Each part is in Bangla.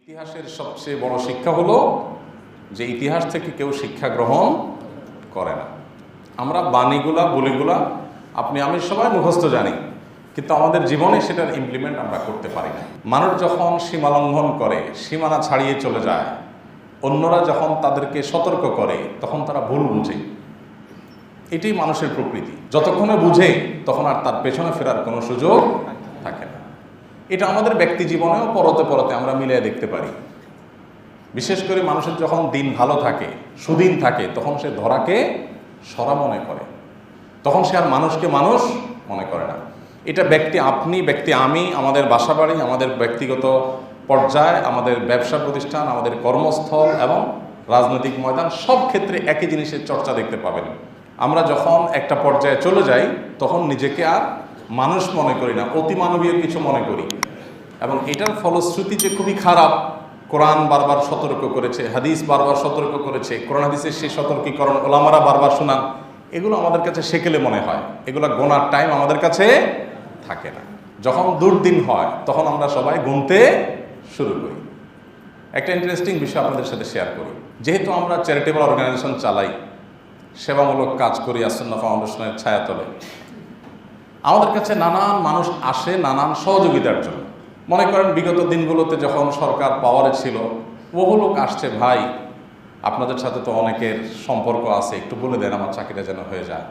ইতিহাসের সবচেয়ে বড় শিক্ষা হলো যে ইতিহাস থেকে কেউ শিক্ষা গ্রহণ করে না। আমরা বাণীগুলা বলিগুলা আপনি আমি সবাই মুখস্থ জানি, কিন্তু আমাদের জীবনে সেটার ইমপ্লিমেন্ট আমরা করতে পারি না। মানুষ যখন সীমা লঙ্ঘন করে, সীমানা ছাড়িয়ে চলে যায়, অন্যরা যখন তাদেরকে সতর্ক করে তখন তারা ভুল বুঝে। এটাই মানুষের প্রকৃতি। যতক্ষণে বুঝে তখন আর তার পেছনে ফেরার কোনো সুযোগ থাকে না। এটা আমাদের ব্যক্তি জীবনেও পরতে পরতে আমরা মিলিয়ে দেখতে পারি। বিশেষ করে মানুষের যখন দিন ভালো থাকে, সুদিন থাকে, তখন সে ধরাকে সরা মনে করে, তখন সে আর মানুষকে মানুষ মনে করে না। এটা ব্যক্তি আপনি, ব্যক্তি আমি, আমাদের বাসাবাড়ি, আমাদের ব্যক্তিগত পর্যায়ে, আমাদের ব্যবসা প্রতিষ্ঠান, আমাদের কর্মস্থল এবং রাজনৈতিক ময়দান, সব ক্ষেত্রে একই জিনিসের চর্চা দেখতে পাবেন। আমরা যখন একটা পর্যায়ে চলে যাই তখন নিজেকে আর মানুষ মনে করি না, অতিমানবীয় কিছু মনে করি, এবং এটার ফলশ্রুতি যে খুবই খারাপ। কোরআন বারবার সতর্ক করেছে, হাদিস বারবার সতর্ক করেছে, কোরআন হাদিসের সেই সতর্কীকরণ ওলামারা বারবার শোনান। এগুলো আমাদের কাছে সেকেলে মনে হয়, এগুলো গোনার টাইম আমাদের কাছে থাকে না। যখন দুর্দিন হয় তখন আমরা সবাই গুনতে শুরু করি। একটা ইন্টারেস্টিং বিষয় আপনাদের সাথে শেয়ার করি। যেহেতু আমরা চ্যারিটেবল অর্গানাইজেশন চালাই, সেবামূলক কাজ করি আসন্না ফাউন্ডেশনের ছায়াতলে, আমাদের কাছে নানান মানুষ আসে নানান সহযোগিতার জন্য। মনে করেন বিগত দিনগুলোতে যখন সরকার পাওয়ারে ছিল, বহু লোক আসছে, ভাই আপনাদের সাথে তো অনেকের সম্পর্ক আছে, একটু বলে দেন আমার চাকরিটা যেন হয়ে যায়।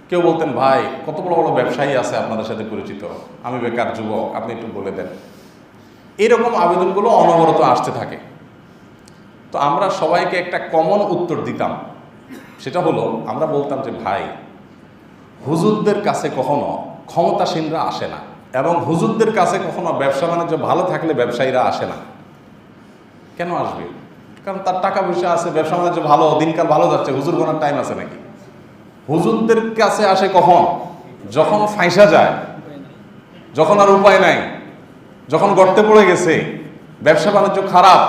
কেউ বলতেন, ভাই কত বড় বড় ব্যবসায়ী আছে আপনাদের সাথে পরিচিত, আমি বেকার যুবক, আপনি একটু বলে দেন। এরকম আবেদনগুলো অনবরত আসতে থাকে। তো আমরা সবাইকে একটা কমন উত্তর দিতাম, সেটা হলো আমরা বলতাম যে ভাই, হুজুরদের কাছে কখনো ক্ষমতাসীনরা আসে না, এবং হুজুরদের কাছে কখনো ব্যবসা বাণিজ্য ভালো থাকলে ব্যবসায়ীরা আসে না। কেন আসবে? কারণ তার টাকা পয়সা আছে, ব্যবসা বাণিজ্য ভালো, দিনকাল ভালো যাচ্ছে, হুজুর গোনার টাইম আছে নাকি? হুজুরদের কাছে আসে কখন? যখন ফাঁসা যায়, যখন আর উপায় নাই, যখন গর্তে পড়ে গেছে, ব্যবসা বাণিজ্য খারাপ,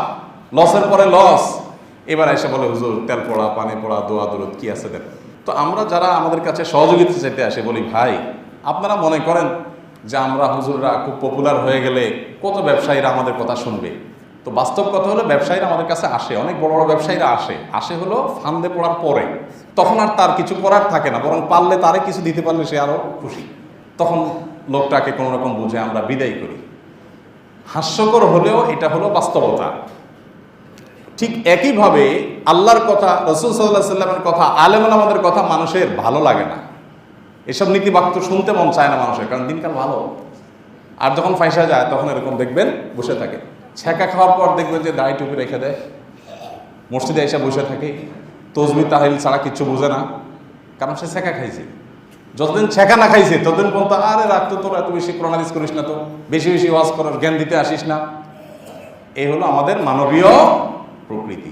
লসের পরে লস, এবার এসে বলে হুজুর তেল পোড়া, পানি পোড়া, দোয়া দরুদ কি আছে দেন। তো আমরা যারা আমাদের কাছে সহযোগিতা চাইতে আসে বলি, ভাই আপনারা মনে করেন যে আমরা হুজুররা খুব পপুলার হয়ে গেলে কত ব্যবসায়ীরা আমাদের কথা শুনবে? তো বাস্তব কথা হলো ব্যবসায়ীরা আমাদের কাছে আসে, অনেক বড় বড় ব্যবসায়ীরা আসে হলো ফান্দে পড়ার পরে। তখন আর তার কিছু করার থাকে না, বরং পারলে তারে কিছু দিতে পারলে সে আরও খুশি। তখন লোকটাকে কোনো রকম বুঝে আমরা বিদায় করি। হাস্যকর হলেও এটা হলো বাস্তবতা। ঠিক একইভাবে আল্লাহর কথা, রাসূল সাল্লাল্লাহু আলাইহি সাল্লামের কথা, আলেম ওলামাদের কথা মানুষের ভালো লাগে না। এসব নীতিবাক্য শুনতে মন চায় না মানুষের, কারণ দিনকাল ভালো। আর যখন ফাঁসা যায় তখন এরকম দেখবেন বসে থাকে। ছ্যাঁকা খাওয়ার পর দেখবেন যে দাড়ি টুপি রেখে দেয়, মসজিদে এসে বসে থাকে, তসবিহ তাহলিল ছাড়া কিচ্ছু বোঝে না, কারণ সে ছ্যাঁকা খাইছে। যতদিন ছ্যাঁকা না খাইছে ততদিন পর্যন্ত আরে রাখতো, তোরা এত বেশি কোরআন হাদিস করিস না, তো বেশি বেশি ওয়াজ করার জ্ঞান দিতে আসিস না। এই হলো আমাদের মানবীয় প্রকৃতি।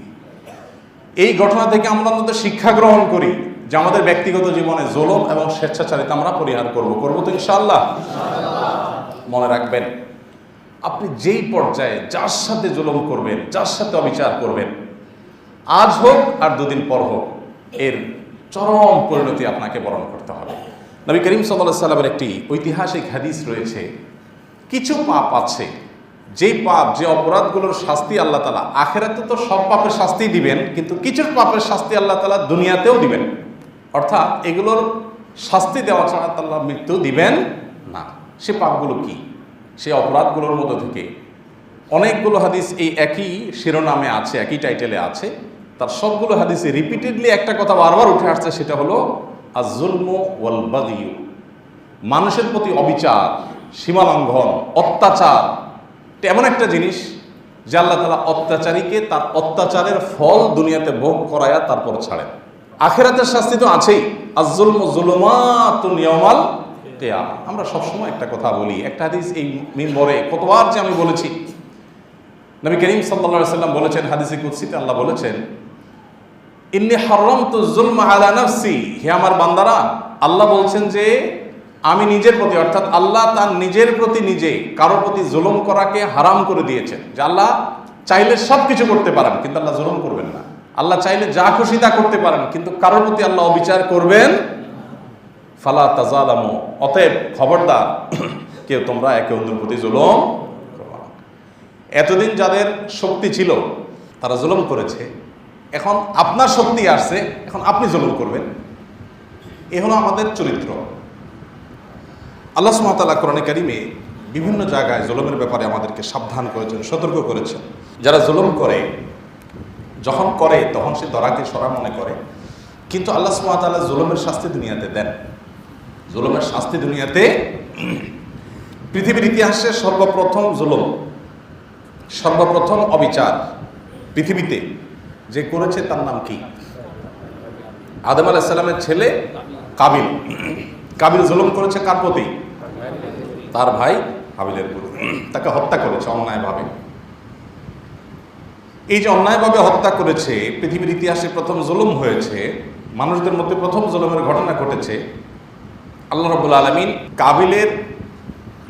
এই ঘটনা থেকে আমরা অন্তত শিক্ষা গ্রহণ করি যে আমাদের ব্যক্তিগত জীবনে জুলুম এবং স্বেচ্ছাচারিতা আমরা পরিহার করব তো ইনশাআল্লাহ। মনে রাখবেন, আপনি যেই পর্যায়ে যার সাথে জুলুম করবেন, যার সাথে অবিচার করবেন, আজ হোক আর দুদিন পর হোক, এর চরম পরিণতি আপনাকে বরণ করতে হবে। নবী করিম সাল্লাল্লাহু আলাইহি সাল্লামের একটি ঐতিহাসিক হাদিস রয়েছে, কিছু পাপ আছে যেই পাপ, যে অপরাধগুলোর শাস্তি আল্লাহ তাআলা আখিরাতে তো সব পাপের শাস্তি দিবেন, কিন্তু কিছু পাপের শাস্তি আল্লাহ তাআলা দুনিয়াতেও দিবেন। অর্থাৎ এগুলোর শাস্তি দেওয়া ছাড়া আল্লাহ মৃত্যু দিবেন না। সে পাপগুলো কি? সে অপরাধগুলোর মধ্যে থেকে অনেকগুলো হাদিস এই একই শিরোনামে আছে, একই টাইটেলে আছে। তার সবগুলো হাদিসে রিপিটেডলি একটা কথা বারবার উঠে আসছে, সেটা হলো আয-যুলমু ওয়াল বাগয়ু। মানুষের প্রতি অবিচার, সীমালঙ্ঘন, অত্যাচার এমন একটা জিনিস যে আল্লাহ তাআলা অত্যাচারীকে তার অত্যাচারের ফল দুনিয়াতে ভোগ করায়া তারপর ছাড়েন। আখিরাতের শাস্তি তো আছেই। আয-যুলমু যুলুমাতুন ইয়াওমাল কিয়ামা। আমরা সবসময় একটা কথা বলি, একটা হাদিস এই মিম্বরে কতবার যে আমি বলেছি, নবী করিম সাল্লাল্লাহু আলাইহি সাল্লাম বলেছেন হাদিসে কুদসিতে, আল্লাহ বলেছেন, ইন্নী হারামতু যুলমা আলা নাফসি। হে আমার বান্দারা, আল্লাহ বলছেন যে আমি নিজের প্রতি, অর্থাৎ আল্লাহ তার নিজের প্রতি নিজে কারোর প্রতি জুলুম করাকে হারাম করে দিয়েছেন। যে আল্লাহ চাইলে সব কিছু করতে পারেন, কিন্তু আল্লাহ জুলুম করবেন না। আল্লাহ চাইলে যা খুশি তা করতে পারেন, কিন্তু কারোর প্রতি আল্লাহ অবিচার করবেন। ফালা তাজালামু, অতএব খবরদার কেউ তোমরা একে অন্যের প্রতি জুলুম করবে না। এতদিন যাদের শক্তি ছিল তারা জুলুম করেছে, এখন আপনার শক্তি আসছে, এখন আপনি জুলুম করবেন। এ হলো আমাদের চরিত্র। আল্লাহ সুবহানাহু ওয়া তাআলা কোরআনে কারিমে বিভিন্ন জায়গায় জুলুমের ব্যাপারে আমাদেরকে সাবধান করেছেন, সতর্ক করেছেন। যারা জুলুম করে, যখন করে তখন সে দরাকে সরা মনে করে, কিন্তু আল্লাহ সুবহানাহু ওয়া তাআলা জুলুমের শাস্তি দুনিয়াতে দেন। জুলুমের শাস্তি দুনিয়াতে, পৃথিবীর ইতিহাসে সর্বপ্রথম জুলুম, সর্বপ্রথম অবিচার পৃথিবীতে যে করেছে তার নাম কি? আদম আলাইহিস সালামের ছেলে কাবিল। কাবিল জুলুম করেছে কার প্রতি? তার ভাই হাবিলের প্রতি। তাকে হত্যা করেছে অন্যায়ভাবে। এই যে অন্যায়ভাবে হত্যা করেছে, পৃথিবীর ইতিহাসে প্রথম জুলুম হয়েছে, মানুষদের মধ্যে প্রথম জুলুমের ঘটনা ঘটেছে। আল্লাহ রাব্বুল আলামিন কাবিলের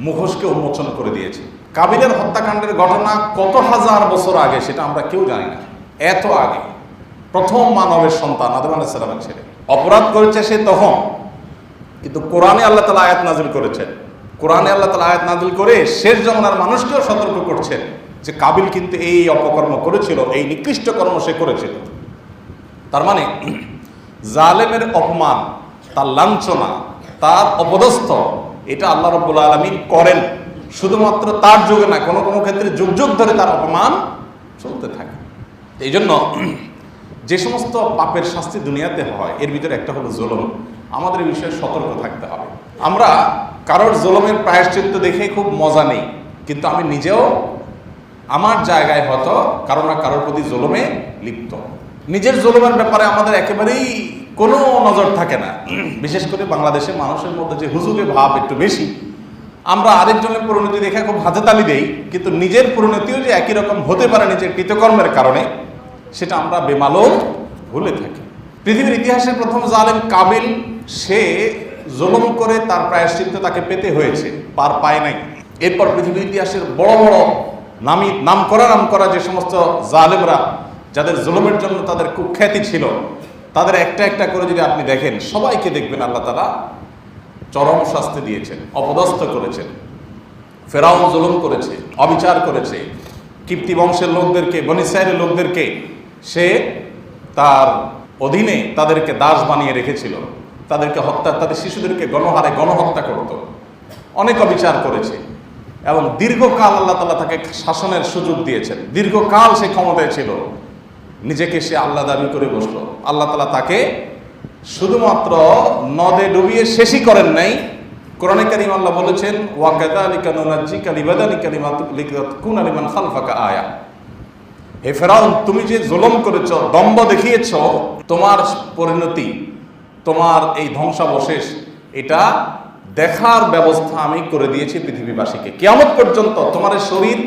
মুখোশকে উন্মোচন করে দিয়েছে। কাবিলের হত্যাকাণ্ডের ঘটনা কত হাজার বছর আগে সেটা আমরা কেউ জানি না। এত আগে, প্রথম মানবের সন্তান আদম আলাইহিস সালামের ছেলে অপরাধ করেছে সে তখন, কিন্তু কোরআনে আল্লাহ তাআলা আয়াত নাযিল করেছেন। কোরআনে আল্লাহ তাআলা আয়াত নাযিল করে শেষ জামানার মানুষকেও সতর্ক করছেন যে কাবিল কিন্তু এই অপকর্ম করেছিল, এই নিকৃষ্ট কর্ম সে করেছিল। তার মানে জালেমের অপমান, তার লাঞ্ছনা, তার অপদস্থ, এটা আল্লাহ রাব্বুল আলামিন করেন শুধুমাত্র তার যুগে না, কোনো কোনো ক্ষেত্রে যুগ যুগ ধরে তার অপমান চলতে থাকে। এই জন্য যে সমস্ত পাপের শাস্তি দুনিয়াতে হয়, এর ভিতরে একটা হলো জুলুম। আমাদের এই বিষয়ে সতর্ক থাকতে হবে। আমরা কারোর জুলুমের প্রায়শ্চিত্ত দেখে খুব মজা নেই, কিন্তু আমি নিজেও আমার জায়গায় হয়তো কারো না কারোর প্রতি জুলুমে লিপ্ত। নিজের জুলুমের ব্যাপারে আমাদের একেবারেই কোনো নজর থাকে না। বিশেষ করে বাংলাদেশে মানুষের মধ্যে যে হুজুগে ভাব একটু বেশি, আমরা আরেকজনের পরিণতি দেখে খুব হাতে তালি দেই, কিন্তু নিজের পরিণতিও যে একই রকম হতে পারে নিজের কৃতকর্মের কারণে, সেটা আমরা বেমালুম ভুলে থাকি। পৃথিবীর ইতিহাসে প্রথম জালেম কাবিল, সে জুলুম করে তার প্রায়শ্চিত্ত তাকে পেতে হয়েছে, পার পায় নাই। এরপর পৃথিবীর ইতিহাসের বড় বড় নাম করা যে সমস্ত জালেমরা, যাদের জুলুমের জন্য তাদের কুখ্যাতি ছিল, তাদের একটা একটা করে যদি আপনি দেখেন, সবাইকে দেখবেন আল্লাহ তাআলা চরম শাস্তি দিয়েছেন, অপদস্থ করেছেন। ফেরাউন জুলুম করেছে, অবিচার করেছে, কিপ্তি বংশের লোকদেরকে, বনী ইসরাঈলের লোকদেরকে সে তার অধীনে তাদেরকে দাস বানিয়ে রেখেছিল, তাদেরকে হত্যা, তাদের শিশুদেরকে গণহারে গণহত্যা করত, অনেক অবিচার করেছে। এবং দীর্ঘকাল আল্লাহ তাআলা তাকে শাসনের সুযোগ দিয়েছেন, দীর্ঘকাল সে ক্ষমতায় ছিল, নিজেকে সে আল্লাহ দাবি করে বসলো। আল্লাহ তাআলা তাকে শুধুমাত্র নদে ডুবিয়ে শেষই করেন নাই। কোরআনে কারীম আল্লাহ বলেছেন, ওয়া কাযালিকা নুনাজ্জিকা লিবাদানিকা লিতাকুনা লিমান খালফাকা আয়া। হে ফেরাউন, তুমি যে জুলুম করেছো, দম্ভ দেখিয়েছো, তোমার পরিণতি, তোমার এই ধ্বংসাবশেষ, এটা দেখার ব্যবস্থা আমি করে দিয়েছি পৃথিবীবাসীকে। কিয়ামত পর্যন্ত তোমার শরীর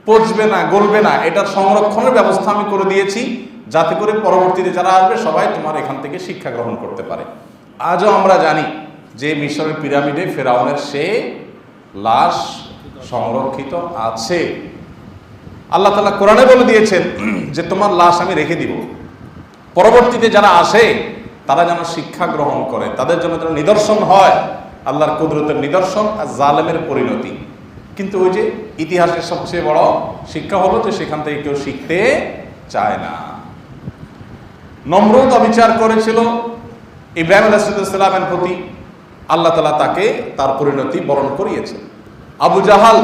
পচবে না, গলবে না, এটার সংরক্ষণের ব্যবস্থা আমি করে দিয়েছি, যাতে করে পরবর্তীতে যারা আসবে সবাই তোমার এখান থেকে শিক্ষা গ্রহণ করতে পারে। আজও আমরা জানি যে মিশরের পিরামিডে ফেরাউনের সে লাশ সংরক্ষিত আছে। আল্লাহ তাআলা কোরআনে বলে দিয়েছেন যে তোমার লাশ আমি রেখে দিব, পরবর্তীতে যারা আসে তারা যেন শিক্ষা গ্রহণ করে, তাদের জন্য যেন নিদর্শন হয়, আল্লাহর কুদরতের নিদর্শন আর জালেমের পরিণতি। কিন্তু ওই যে ইতিহাসের সবচেয়ে বড় শিক্ষা হলো যে সেখান থেকে কেউ শিখতে চায় না। নমরুদ অবিচার করেছিল ইব্রাহিম আলাইহিস সালামের প্রতি, আল্লাহ তাআলা তাকে তার পরিণতি বরণ করিয়েছে। আবু জাহাল,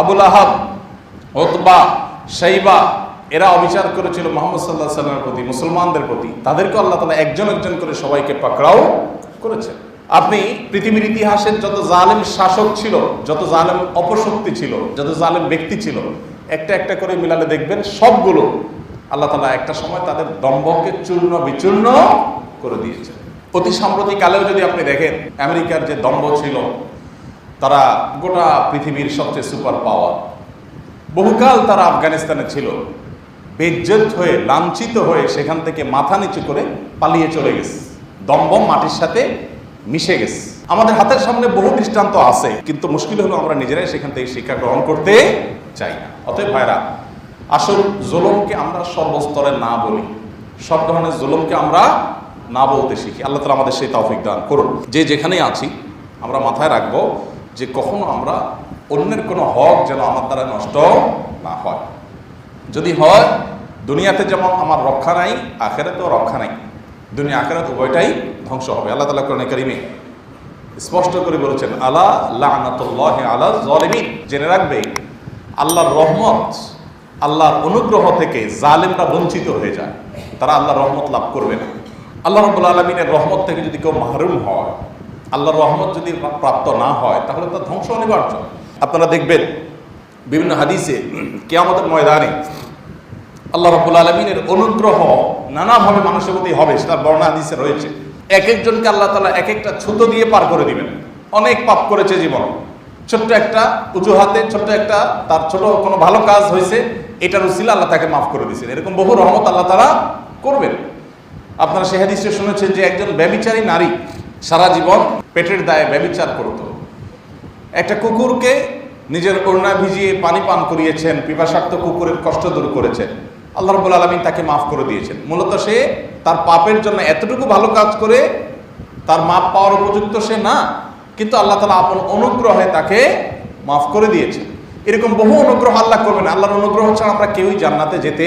আবু লাহাব, উতবা, শাইবা, এরা অবিচার করেছিল মুহাম্মদ সাল্লাল্লাহু আলাইহি ওয়াসাল্লামের প্রতি, মুসলমানদের প্রতি। তাদেরকে আল্লাহ তাআলা একজন একজন করে সবাইকে পাকড়াও করেছে। আপনি পৃথিবীর ইতিহাসের যত জালেম শাসক ছিল, যত জালেম অপশক্তি ছিল, যত জালেম ব্যক্তি ছিল, একটা একটা করে মিলালে দেখবেন সবগুলো আল্লাহ তাআলা একটা সময় তাদের দম্ভকে চূর্ণ বিচূর্ণ করে দিয়েছে। অতি সাম্প্রতিককালেও যদি আপনি দেখেন, আমেরিকার যে দম্ভ ছিল, তারা গোটা পৃথিবীর সবচেয়ে সুপার পাওয়ার। বহুকাল তারা আফগানিস্তানে ছিল, বেইজ্জত হয়ে, লাঞ্ছিত হয়ে সেখান থেকে মাথা নিচু করে পালিয়ে চলে গেছে, দম্ভ মাটির সাথে মিশে গেছে। আমাদের হাতের সামনে বহু দৃষ্টান্ত আছে, কিন্তু মুশকিল হলো আমরা নিজেরাই সেখান থেকে শিক্ষা গ্রহণ করতে চাই না। অতএব ভাইরা, আসল জুলুমকে আমরা সর্বস্তরে না বলি, সব ধরনের জুলুমকে আমরা না বলতে শিখি। আল্লাহ তাআলা আমাদের সেই তৌফিক দান করুন। যে যেখানেই আছি আমরা মাথায় রাখবো যে কখনো আমরা অন্যের কোনো হক যেন আমার দ্বারা নষ্ট না হয়। যদি হয়, দুনিয়াতে যেমন আমার রক্ষা নাই, আখিরাতেও রক্ষা নাই, দুনিয়া আখিরাত উভয়টাই ধ্বংস হবে। আল্লাহ তাআলা কোরআনে কারিমে স্পষ্ট করে বলেছেন, আলা লা'নাতুল্লাহি আলা যালিমিন। জেনে রাখবে, আল্লাহর রহমত, আল্লাহর অনুগ্রহ থেকে জালেমরা বঞ্চিত হয়ে যায়, তারা আল্লাহর রহমত লাভ করবে না। আল্লাহ রাব্বুল আলামিনের রহমত থেকে যদি কেউ মাহরুম হয়, আল্লাহর রহমত যদি প্রাপ্ত না হয়, তাহলে তার ধ্বংস অনিবার্য। আপনারা দেখবেন বিভিন্ন হাদিসে কিয়ামতের ময়দানে আল্লাহ রাব্বুল আলামিনের অনুগ্রহ নানাভাবে মানুষের প্রতি হবে, সেটা বর্ণনা হাদিসে রয়েছে। এক একজনকে আল্লাহ তাআলা এক একটা ছুতো দিয়ে পার করে দিবেন। অনেক পাপ করেছে জীবন, ছোট্ট একটা অজুহাতে, ছোট্ট একটা তার ছোট কোনো ভালো কাজ হয়েছে, এটার উসিলা আল্লাহ তাকে মাফ করে দিয়েছেন। এরকম বহু রহমত আল্লাহ তাআলা করবেন। আপনারা সেই হাদিসে শুনেছেন যে একজন ব্যভিচারী নারী সারা জীবন পেটের দায়ে ব্যভিচার করত। একটা কুকুরকে নিজের ওড়না ভিজিয়ে পানি পান করিয়েছেন, পিপাসার্ত কুকুরের কষ্ট দূর করেছেন, আল্লাহ রাব্বুল আলামিন তাকে মাফ করে দিয়েছেন। মূলত সে তার পাপের জন্য এতটুকু ভালো কাজ করে তার মাপ পাওয়ার উপযুক্ত সে না, কিন্তু আল্লাহ তাআলা আপন অনুগ্রহে তাকে মাফ করে দিয়েছেন। এরকম বহু অনুগ্রহ আল্লাহ করবেন। আল্লাহর অনুগ্রহ ছাড়া আমরা কেউই জান্নাতে যেতে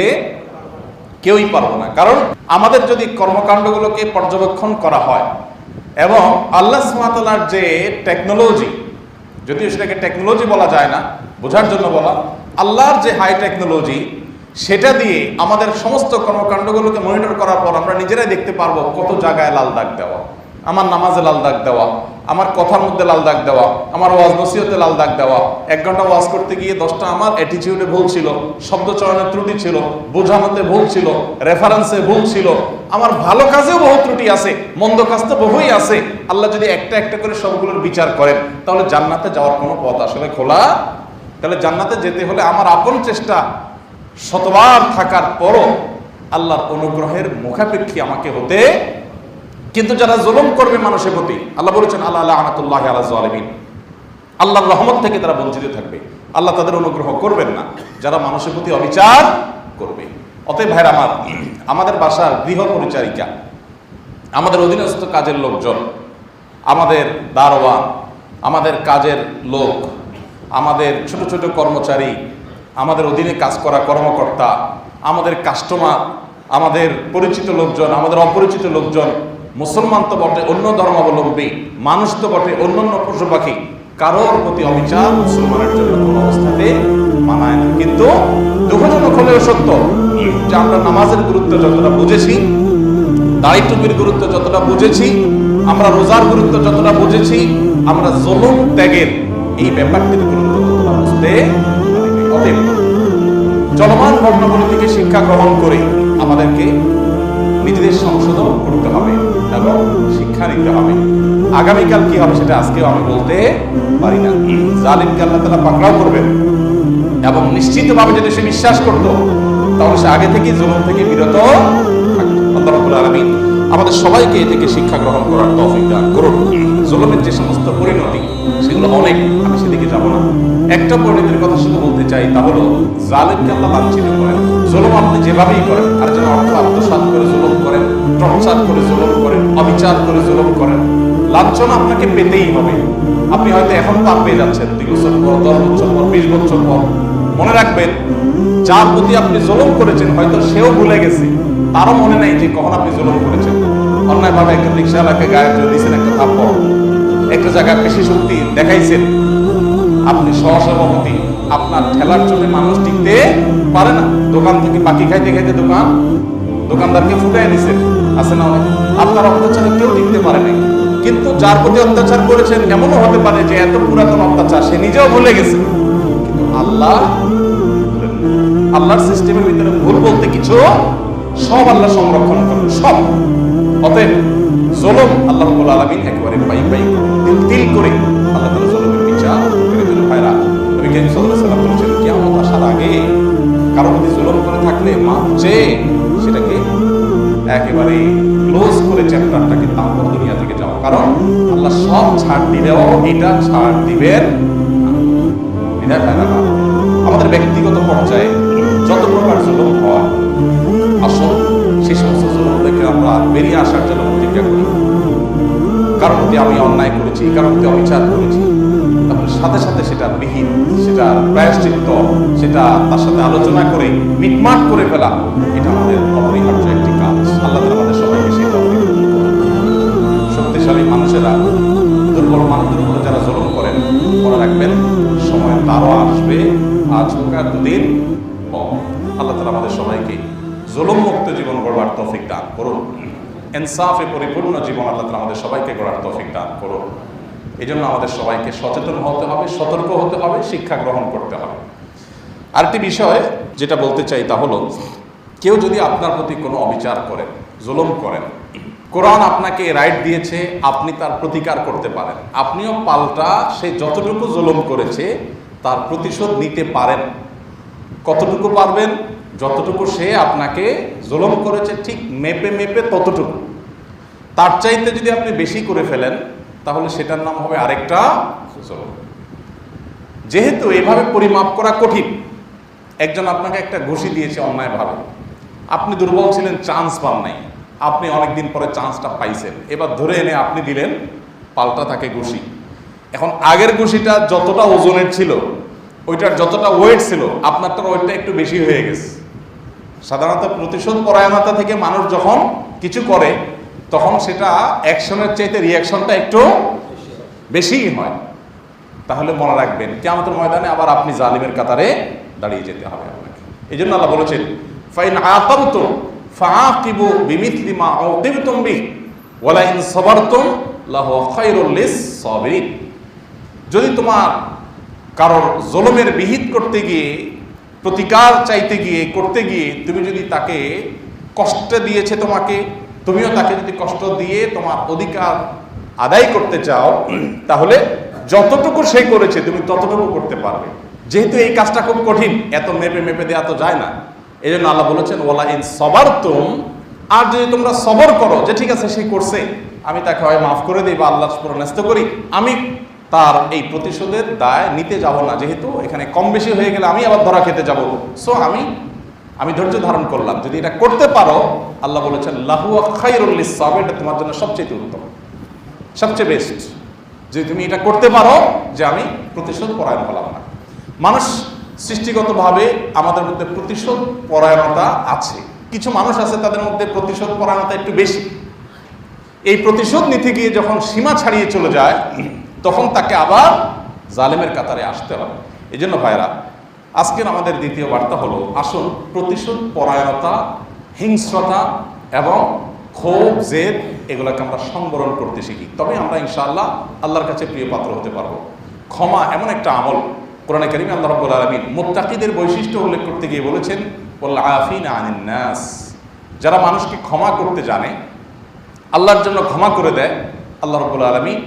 কেউই পারবো না। কারণ আমাদের যদি কর্মকাণ্ডগুলোকে পর্যবেক্ষণ করা হয় এবং আল্লাহ সুবহানাহু ওয়া তাআলার যে টেকনোলজি, যদিও সেটাকে টেকনোলজি বলা যায় না, বোঝার জন্য বলা, আল্লাহর যে হাই টেকনোলজি, সেটা দিয়ে আমাদের সমস্ত কর্মকাণ্ডগুলোকে মনিটর করার পর আমরা নিজেরাই দেখতে পারবো কত জায়গায় লাল দাগ দেওয়া, আমার নামাজে লাল দাগ দেওয়া, আমার কথার মধ্যে লাল দাগ দেওয়া, আমার ওয়াজ নসিহতে লাল দাগ দেওয়া, 1 ঘন্টা ওয়াজ করতে গিয়ে 10টা আমার অ্যাটিটিউডে ভুল ছিল, শব্দচয়নের ত্রুটি ছিল, বোঝানোতে ভুল ছিল, রেফারেন্সে ভুল ছিল, আমার ভালো কাজেও বহু ত্রুটি আছে, মন্দ কাজ তো বহুই আছে। আল্লাহ যদি একটা একটা করে সবগুলোর বিচার করেন, তাহলে জান্নাতে যাওয়ার কোনো পথ আসলে খোলা। তাহলে জান্নাতে যেতে হলে আমার আপন চেষ্টা শতবার থাকার পরও আল্লাহর অনুগ্রহের মুখাপেক্ষী আমাকে হতে। কিন্তু যারা জুলুম করবে মানুষের প্রতি, আল্লাহ বলেছেন আলা লা'নাতুল্লাহি আলা যালিমিন, আল্লাহর রহমত থেকে তারা বঞ্চিত থাকবে, আল্লাহ তাদের অনুগ্রহ করবেন না যারা মানুষের প্রতি অবিচার করবে। অতএব ভাইরা আমার, আমাদের বাসার গৃহ পরিচারিকা, আমাদের অধীনস্থ কাজের লোকজন, আমাদের দারোয়ান, আমাদের কাজের লোক, আমাদের ছোট ছোট কর্মচারী, আমাদের অধীনে কাজ করা কর্মকর্তা, আমাদের কাস্টমার, আমাদের পরিচিত লোকজন, আমাদের অপরিচিত লোকজন, মুসলমান তো বটে, অন্য ধর্মাবলম্বী মানুষ তো বটে, অন্যান্য পশু পাখি, কারোর প্রতি অবিচার মুসলমানের জন্য কোনো অবস্থাতে মানায় না। কিন্তু দুঃখজনক হলেও সত্য যে আমরা নামাজের গুরুত্ব যতটা বুঝেছি, দাড়ি টুপির গুরুত্ব যতটা বুঝেছি, আমরা রোজার গুরুত্ব যতটা বুঝেছি, আমরা জুলুম ত্যাগের এই ব্যাপারটির গুরুত্ব ততটা বুঝতে পারিনি। অতএব চলমান ঘটনাগুলো থেকে শিক্ষা গ্রহণ করে আমাদেরকে নিজেদের সংশোধন করতে হবে এবং শিক্ষা নিতে হবে। আগামীকাল কি হবে সেটা আজকেও আমি বলতে পারি না। জালিমকে আল্লাহ তাআলা পাকড়াও করবেন এবং নিশ্চিতভাবে যদি সে বিশ্বাস করত, তাহলে সে আগে থেকে জুলুম থেকে বিরত থাকত। আল্লাহ রাব্বুল আলামিন আমাদের সবাইকে এ থেকে শিক্ষা গ্রহণ করার তৌফিক দান করুন। জুলুমের যে সমস্ত পরিণতি, সেগুলো অনেক, আমি সেদিকে যাব না। একটা পরিণতির কথা শুধু বলতে চাই, তা হলো জালিমকে আল্লাহ লাঞ্ছিত করেন। জুলুম আপনি যেভাবেই করেন, আর যেন অর্থ আত্মসাৎ করে জুলুম করেন, টর্চার করে জুলুম করেন, অবিচার করে জুলুম করেন, লাঞ্ছনা আপনাকে পেতেই হবে। আপনি হয়তো এখন পার পেয়ে যাচ্ছেন 2 বছর পর, 10 বছর পর, 20 বছর পর। মনে রাখবেন, যার প্রতি আপনি জুলুম করেছেন হয়তো সেও ভুলে গেছে, তারও মনে নাই যে কখন আপনি জুলুম করেছেন। অন্যায়ভাবে একটা রিক্সাওয়ালাকে গায়ে দিয়েছেন একটা থাপ্পড়, একটা জায়গায় পেশি শক্তি দেখাইছেন, আপনি সহসভাপতি, আপনার ঠেলার জন্য মানুষ টিকতে পারে না, দোকান থেকে বাকি খাইতে খাইতে দোকানদারকে ফুটাই দিচ্ছেন, আছে না অনেক। আপনার অত্যাচারে কেউ টিকতে পারে নাই, কিন্তু যার প্রতি অত্যাচার করেছেন এমনও হতে পারে যে এত পুরাতন অত্যাচার সে নিজেও ভুলে গেছে, কিন্তু আল্লাহর সিস্টেমের ভিতরে ভুল বলতে কিছু, সব আল্লাহ সংরক্ষণ করেন, সব। অতএব জুলুম আল্লাহ রাব্বুল আলামিন একেবারে পাই তিল করে আল্লাহ তাআলা জুলুমের বিচার করে দেন। ভাইরা, নবী করিম সাল্লাল্লাহু আলাইহি ওয়াসাল্লাম বলেছেন, কিয়ামত আসার আগে কারো প্রতি জুলুম করে থাকলে মাফ চেয়ে সেটাকে একেবারে ক্লোজ করে চ্যাপ্টারটাকে তারপর দুনিয়া থেকে যাও। কারণ আল্লাহ সব ছাড় দিলেও এটা ছাড় দিবেন না। আমাদের ব্যক্তিগত পর্যায়ে যত প্রকার জুলুম হয়, আসল সেই সমস্ত জুলুম থেকে আমরা বেরিয়ে আসার জন্য প্রতিজ্ঞা করি। কারণ আমি অন্যায় করেছি, কারণ অবিচার করেছি, তাহলে সাথে সাথে সেটা বিহিত, সেটা প্রায়শ্চিত্ত, সেটা তার সাথে আলোচনা করে মিটমাট করে ফেলা, এটা আমাদের অপরিহার্য একটি কাজ। আল্লাহ তাআলা আমাদের সবাইকে সেই তৌফিক দান করুন। শক্তিশালী মানুষেরা দুর্বল মানুষদের উপরে যারা জুলুম করেন, মনে রাখবেন সময় তারও আসবে, আজ হোক আর দুদিন পর। আল্লাহ তাআলা আমাদের সবাইকে জুলুম মুক্ত জীবন গড়বার তৌফিক দান করুন। ইনসাফে পরিপূর্ণ জীবন আল্লাহ তাআলা আমাদের সবাইকে গড়ার তৌফিক দান করুন। এই জন্য আমাদের সবাইকে সচেতন হতে হবে, সতর্ক হতে হবে, শিক্ষা গ্রহণ করতে হবে। আরেকটি বিষয় যেটা বলতে চাই তা হলো, কেউ যদি আপনার প্রতি কোনো অবিচার করেন, জুলুম করেন, কোরআন আপনাকে রাইট দিয়েছে আপনি তার প্রতিকার করতে পারেন। আপনিও পাল্টা সে যতটুকু জুলুম করেছে তার প্রতিশোধ নিতে পারেন। কতটুকু পারবেন? যতটুকু সে আপনাকে জুলুম করেছে ঠিক মেপে মেপে ততটুকু। তার চাইতে যদি আপনি বেশি করে ফেলেন তাহলে সেটার নাম হবে আরেকটা জুলুম। যেহেতু এভাবে পরিমাপ করা কঠিন, একজন আপনাকে একটা ঘুষি দিয়েছে অন্যায়ভাবে, আপনি দুর্বল ছিলেন, চান্স পান নাই, আপনি অনেকদিন পরে চান্সটা পাইছেন, এবার ধরে এনে আপনি দিলেন পাল্টা তাকে ঘুষি। এখন আগের ঘুষিটা যতটা ওজনের ছিল, ওইটার যতটা ওয়েট ছিল, আপনারটার ওয়েটটা একটু বেশি হয়ে গেছে। সাধারণত প্রতিশোধ পরায়ণতা থেকে মানুষ যখন কিছু করে তখন সেটা অ্যাকশনের চাইতে রিয়াকশনটা একটু বেশিই হয়। তাহলে মনে রাখবেন কিয়ামতের ময়দানে আবার আপনি জালিমের কাতারে দাঁড়িয়ে যেতে হবে আপনাকে। এই জন্য আল্লাহ বলেছেন, ফাইন আকাবতুম ফাআকিবু বিমিথলি মা উকিবতুম বিহি ওয়া লা ইন সাবারতুম লাহু খায়রুল লিস-সাবিরিন। যদি তোমার কারোর জুলুমের বিহিত করতে গিয়ে, প্রতিকার চাইতে গিয়ে, করতে গিয়ে তুমি যদি তাকে কষ্ট দিয়েছে তোমাকে, তুমিও তাকে যদি কষ্ট দিয়ে তোমার অধিকার আদায় করতে চাও, তাহলে যতটুকু সে করেছে তুমি ততটুকু করতে পারবে। যেহেতু এই কাজটা খুব কঠিন, এত মেপে মেপে দেওয়া তো যায় না, এই জন্য আল্লাহ বলেছেন ওয়ালা ইন সাবারতুম, আর যদি তোমরা সবর করো যে ঠিক আছে সে করছে, আমি তাকে হয় মাফ করে দিই বা আল্লাহর উপর ন্যস্ত করি, আমি তার এই প্রতিশোধের দায় নিতে যাব না, যেহেতু এখানে কম বেশি হয়ে গেলে আমি আবার ধরা খেতে যাব, সো আমি ধৈর্য ধারণ করলাম। যদি এটা করতে পারো, আল্লাহ বলেছেন লাহু খায়রুল লিস-সাবিরিন, এটা তোমার জন্য সবচেয়ে উত্তম, সবচেয়ে বেস্ট, যে তুমি এটা করতে পারো যে আমি প্রতিশোধ পরায়ণ হলাম না। মানুষ সৃষ্টিগতভাবে আমাদের মধ্যে প্রতিশোধ পরায়ণতা আছে। কিছু মানুষ আছে তাদের মধ্যে প্রতিশোধ পরায়ণতা একটু বেশি। এই প্রতিশোধ নিতে গিয়ে যখন সীমা ছাড়িয়ে চলে যায় তখন তাকে আবার জালেমের কাতারে আসতে হবে। এই জন্য ভাইরা, আজকের আমাদের দ্বিতীয় বার্তা হলো, আসুন প্রতিশোধ পরায়ণতা, হিংস্রতা এবং ক্ষোভ, জেদ এগুলোকে আমরা সংবরণ করতে শিখি, তবে আমরা ইনশাআল্লাহ আল্লাহর কাছে প্রিয় পাত্র হতে পারবো। ক্ষমা এমন একটা আমল, কোরআনে কারিমে আল্লাহ রাব্বুল আলামিন মুত্তাকিদের বৈশিষ্ট্য উল্লেখ করতে গিয়ে বলেছেন ওয়াল আফিনা আনিন নাস, যারা মানুষকে ক্ষমা করতে জানে, আল্লাহর জন্য ক্ষমা করে দেয়, আল্লাহ রাব্বুল আলামিন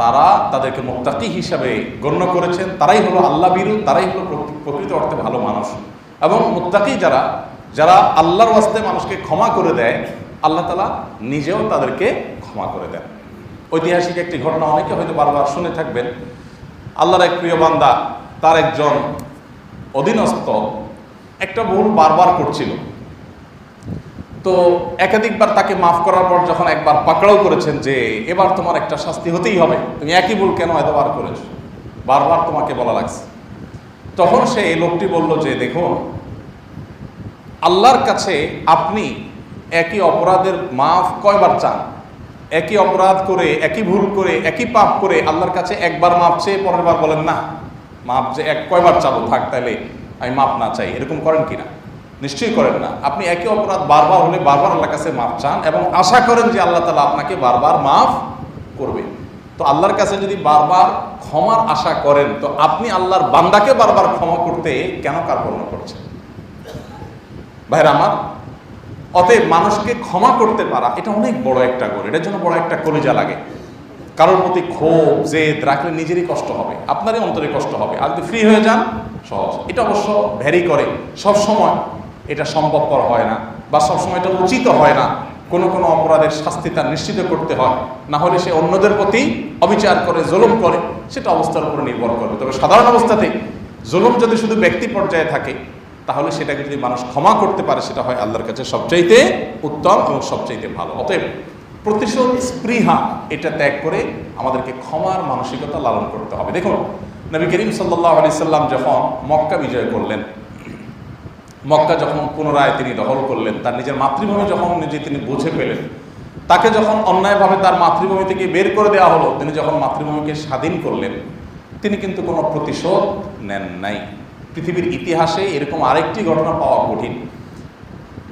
তারা তাদেরকে মুত্তাকি হিসাবে গণ্য করেছেন। তারাই হলো আল্লাহ বিরু, তারাই হলো প্রকৃত অর্থে ভালো মানুষ। এবং মুত্তাকি যারা আল্লাহর ওয়াস্তে মানুষকে ক্ষমা করে দেয়, আল্লাহ তাআলা নিজেও তাদেরকে ক্ষমা করে দেন। ঐতিহাসিক একটি ঘটনা অনেকে হয়তো বারবার শুনে থাকবেন। আল্লাহর এক প্রিয় বান্দা, তার একজন অধীনস্থ একটা ভুল বারবার করছিল, তো একাধিকবার তাকে মাফ করার পর যখন একবার পাকড়াও করেছেন যে এবার তোমার একটা শাস্তি হতেই হবে, তুমি একই ভুল কেন এতবার করেছো, বারবার তোমাকে বলা লাগছে, তখন সে এই লোকটি বলল যে দেখুন, আল্লাহর কাছে আপনি একই অপরাধের মাফ কয়বার চান? একই অপরাধ করে, একই ভুল করে, একই পাপ করে আল্লাহর কাছে একবার মাপ চেয়ে পরের বার বলেন না মাপ যে কয়বার চাবো, থাক তাহলে আমি মাপ না চাই, এরকম করেন কিনা? নিশ্চয়ই করেন না। আপনি একই অপরাধ বারবার হলে বারবার আল্লাহর কাছে মাপ চান এবং আশা করেন যে আল্লাহ তাআলা আপনাকে বারবার মাফ করবে। তো আল্লাহর কাছে যদি বারবার ক্ষমার আশা করেন, তো আপনি আল্লাহর বান্দাকে বারবার ক্ষমা করতে কেন কার্পণ্য করছেন? ভাইরা আমার, অতএব মানুষকে ক্ষমা করতে পারা এটা অনেক বড় একটা গুণ, এটার জন্য বড় একটা কলিজা লাগে। কারোর প্রতি ক্ষোভ, জেদ রাখলে নিজেরই কষ্ট হবে, আপনারই অন্তরে কষ্ট হবে। আর যদি ফ্রি হয়ে যান সহজ। এটা অবশ্য ভ্যারি করে, সব সময় এটা সম্ভবপর হয় না বা সবসময় এটা উচিত হয় না। কোনো কোনো অপরাধের শাস্তি তার নিশ্চিত করতে হয়, না হলে সে অন্যদের প্রতি অবিচার করে, জুলুম করে, সেটা অবস্থার উপর নির্ভর করবে। তবে সাধারণ অবস্থাতে জুলুম যদি শুধু ব্যক্তি পর্যায়ে থাকে, তাহলে সেটাকে যদি মানুষ ক্ষমা করতে পারে, সেটা হয় আল্লাহর কাছে সবচাইতে উত্তম এবং সবচাইতে ভালো। অতএব প্রতিশোধ স্পৃহা এটা ত্যাগ করে আমাদেরকে ক্ষমার মানসিকতা লালন করতে হবে। দেখুন, নবী করিম সাল্লাল্লাহু আলাইহি সাল্লাম যখন মক্কা বিজয় করলেন, মক্কা যখন পুনরায় তিনি দখল করলেন, তার নিজের মাতৃভূমি যখন তিনি বুঝে পেলেন, তাকে যখন অন্যায়ভাবে তার মাতৃভূমি থেকে বের করে দেওয়া হলো, তিনি যখন মাতৃভূমিকে স্বাধীন করলেন, তিনি কিন্তু কোনো প্রতিশোধ নেন নাই। পৃথিবীর ইতিহাসে এরকম আরেকটি ঘটনা পাওয়া কঠিন।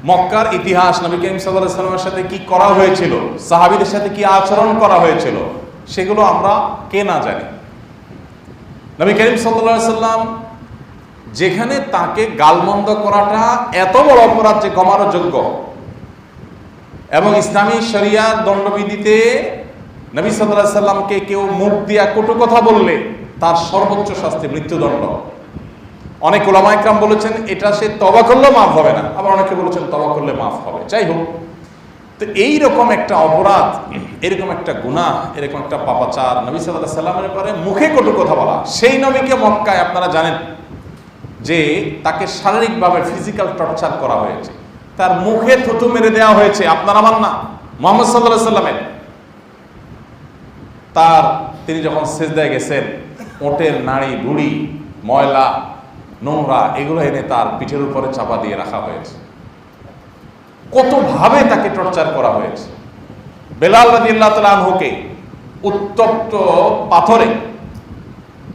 মক্কার ইতিহাস, নবী করিম সাল্লাল্লাহু আলাইহি সাল্লামের সাথে কি করা হয়েছিল, সাহাবীদের সাথে কি আচরণ করা হয়েছিল, সেগুলো আমরা কে না জানি। নবী করিম সাল্লাল্লাহু আলাইহি সাল্লাম যেখানে তাকে গালমন্দ করাটা এত বড় অপরাধ যে ক্ষমার যোগ্য, এবং ইসলামী শরিয়ার দণ্ডবিধিতে নবী সাল্লাল্লাহু আলাইহি সাল্লামকে কেউ মুখ দিয়া কটু কথা বললে তার সর্বোচ্চ শাস্তি মৃত্যুদণ্ড। অনেক উলামা ইকরাম বলেছেন এটা সে তওবা করলে মাফ হবে না, আবার অনেকে বলেছেন তওবা করলে মাফ হবে। যাই হোক, তো এইরকম একটা অপরাধ, এরকম একটা গুনাহ, এরকম একটা পাপাচার, নবী সাল্লাল্লাহু আলাইহি সাল্লামের ব্যাপারে মুখে কটু কথা বলা, সেই নবীকে মক্কায় আপনারা জানেন যে তাকে শারীরিকভাবে ফিজিক্যাল টর্চার করা হয়েছে, তার মুখে থুতু মেরে দেওয়া হয়েছে। আপনার আমার না, মুহাম্মদ সাল্লাল্লাহু আলাইহি সাল্লামের। তিনি যখন সিজদায় গেছেন, ওটের নাড়ি বুড়ি ময়লা নোংরা এগুলো এনে তার পিঠের উপরে চাপা দিয়ে রাখা হয়েছে। কতভাবে তাকে টর্চার করা হয়েছে। বেলাল রাদিয়াল্লাহু তাআলা আনহুকে উত্তপ্ত পাথরে,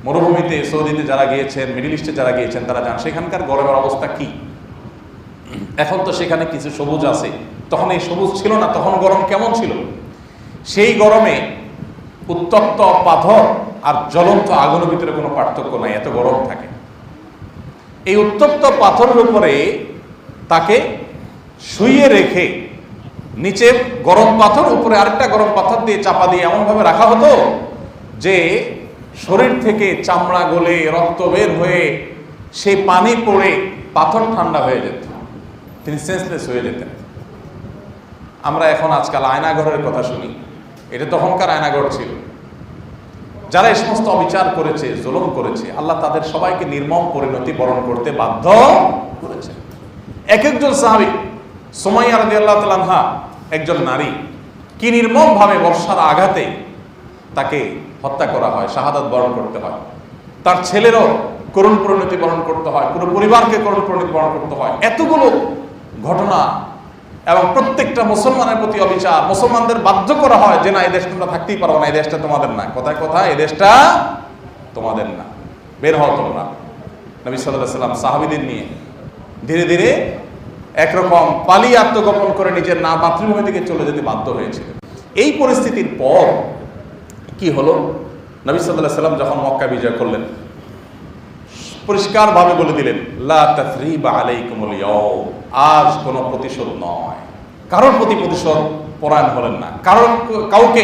মরুভূমিতে সৌদিতে যারা গিয়েছেন, মিডল ইস্টে যারা গিয়েছেন তারা জানেন সেখানকার গরমের অবস্থা কি। এখন তো সেখানে কিছু সবুজ আছে, তখন এই সবুজ ছিল না, তখন গরম কেমন ছিল। সেই গরমে উত্তপ্ত পাথর আর জ্বলন্ত আগুনের ভিতরে কোনো পার্থক্য নাই, এত গরম থাকে। এই উত্তপ্ত পাথরের উপরে তাকে শুইয়ে রেখে নিচে গরম পাথর, উপরে আরেকটা গরম পাথর দিয়ে চাপা দিয়ে এমনভাবে রাখা হতো যে শরীর থেকে চামড়া গলে রক্ত বের হয়ে সেই পানি পড়ে পাথর ঠান্ডা হয়ে যেত, তিনি সেন্সলেস হয়ে যেতেন। আমরা এখন আজকাল আয়নাঘরের কথা শুনি, এটা তখনকার আয়নাঘর ছিল। যারা এই সমস্ত অবিচার করেছে, জুলুম করেছে, আল্লাহ তাদের সবাইকে নির্মম পরিণতি বরণ করতে বাধ্য করেছে। এক একজন সাহাবী, সুমাইয়া রাদিয়াল্লাহু তাআলা আনহা একজন নারী, কি নির্মম ভাবে বর্ষার আঘাতে তাকে হত্যা করা হয়, শাহাদাত বরণ করতে হয়। তার ছেলেরও করুণ পরিণতি বরণ করতে হয়, পুরো পরিবারকে করুণ পরিণতি বরণ করতে হয়। এতগুলো ঘটনা, এবং প্রত্যেকটা মুসলমানের প্রতি অবিচার, মুসলমানদের বাধ্য করা হয় যে না, এই দেশ তোমরা থাকতেই পারবো না, এই দেশটা তোমাদের না। কথায় কথায় এই দেশটা তোমাদের না, বের হও তোমরা। নবী সাল্লাল্লাহু আলাইহি সাল্লাম সাহাবীদের নিয়ে ধীরে ধীরে একরকম পালিয়ে আত্মগোপন করে নিজের মাতৃভূমি থেকে চলে যেতে বাধ্য হয়েছিল। এই পরিস্থিতির পর কি হলো, নবী সাল্লাল্লাহু আলাইহি সাল্লাম যখন মক্কা বিজয় করলেন, পরিষ্কারভাবে বলে দিলেন, লা তাসরিবা আলাইকুমুল ইয়াউম, আজ কোনো প্রতিশোধ নয়। কারোর প্রতি প্রতিশোধ পরায়ণ হলেন না, কাউকে